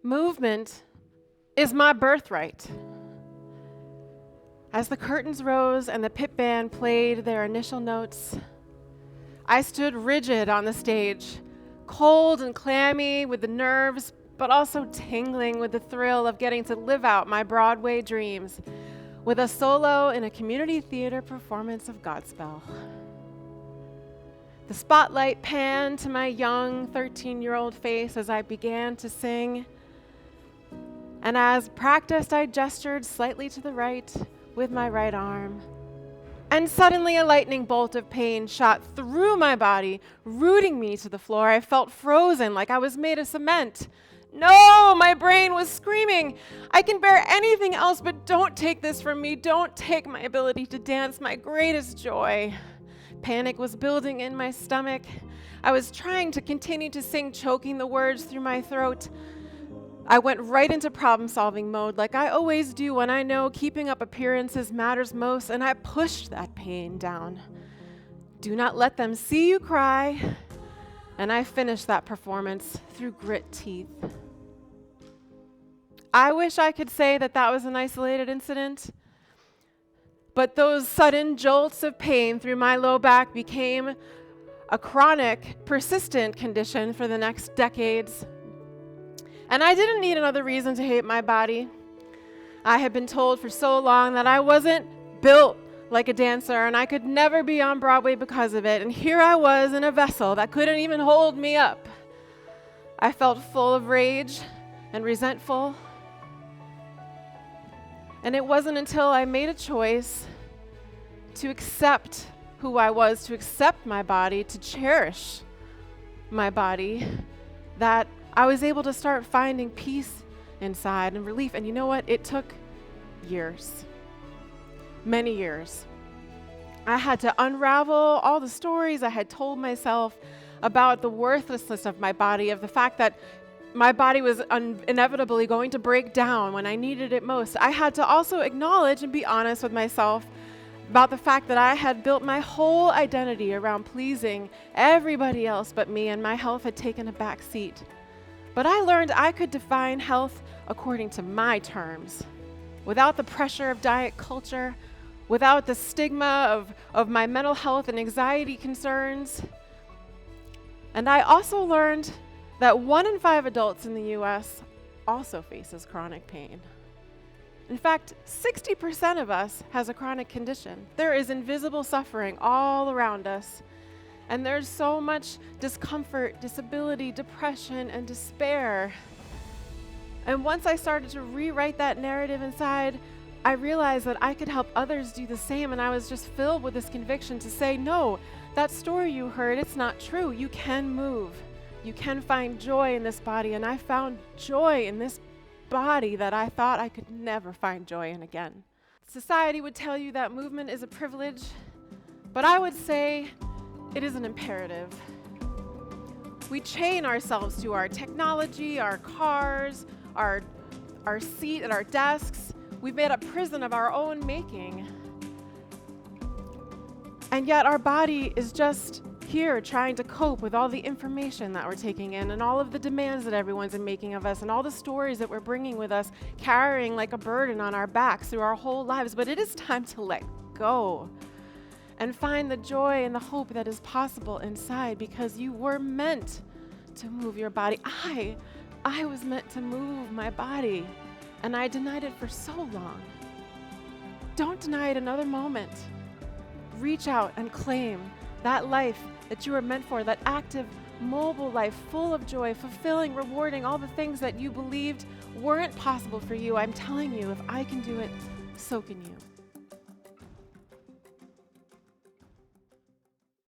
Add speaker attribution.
Speaker 1: Movement is my birthright. As the curtains rose and the pit band played their initial notes, I stood rigid on the stage, cold and clammy with the nerves, but also tingling with the thrill of getting to live out my Broadway dreams with a solo in a community theater performance of Godspell. The spotlight panned to my young 13-year-old face as I began to sing, and as practiced, I gestured slightly to the right with my right arm. And suddenly a lightning bolt of pain shot through my body, rooting me to the floor. I felt frozen, like I was made of cement. No, my brain was screaming. I can bear anything else, but don't take this from me. Don't take my ability to dance, my greatest joy. Panic was building in my stomach. I was trying to continue to sing, choking the words through my throat. I went right into problem-solving mode like I always do when I know keeping up appearances matters most, and I pushed that pain down. Do not let them see you cry. And I finished that performance through grit teeth. I wish I could say that that was an isolated incident, but those sudden jolts of pain through my low back became a chronic, persistent condition for the next decades. And I didn't need another reason to hate my body. I had been told for so long that I wasn't built like a dancer and I could never be on Broadway because of it. And here I was in a vessel that couldn't even hold me up. I felt full of rage and resentful. And it wasn't until I made a choice to accept who I was, to accept my body, to cherish my body, that I was able to start finding peace inside and relief. And you know what? It took years, many years. I had to unravel all the stories I had told myself about the worthlessness of my body, of the fact that my body was inevitably going to break down when I needed it most. I had to also acknowledge and be honest with myself about the fact that I had built my whole identity around pleasing everybody else but me, and my health had taken a back seat. But I learned I could define health according to my terms, without the pressure of diet culture, without the stigma of my mental health and anxiety concerns. And I also learned that 1 in 5 adults in the US also faces chronic pain. In fact, 60% of us has a chronic condition. There is invisible suffering all around us. And there's so much discomfort, disability, depression, and despair. And once I started to rewrite that narrative inside, I realized that I could help others do the same. And I was just filled with this conviction to say, no, that story you heard, it's not true. You can move. You can find joy in this body. And I found joy in this body that I thought I could never find joy in again. Society would tell you that movement is a privilege, but I would say it is an imperative. We chain ourselves to our technology, our cars, our seat at our desks. We've made a prison of our own making. And yet our body is just here trying to cope with all the information that we're taking in and all of the demands that everyone's making of us and all the stories that we're bringing with us, carrying like a burden on our backs through our whole lives. But it is time to let go and find the joy and the hope that is possible inside, because you were meant to move your body. I was meant to move my body, and I denied it for so long. Don't deny it another moment. Reach out and claim that life that you were meant for, that active, mobile life, full of joy, fulfilling, rewarding, all the things that you believed weren't possible for you. I'm telling you, if I can do it, so can you.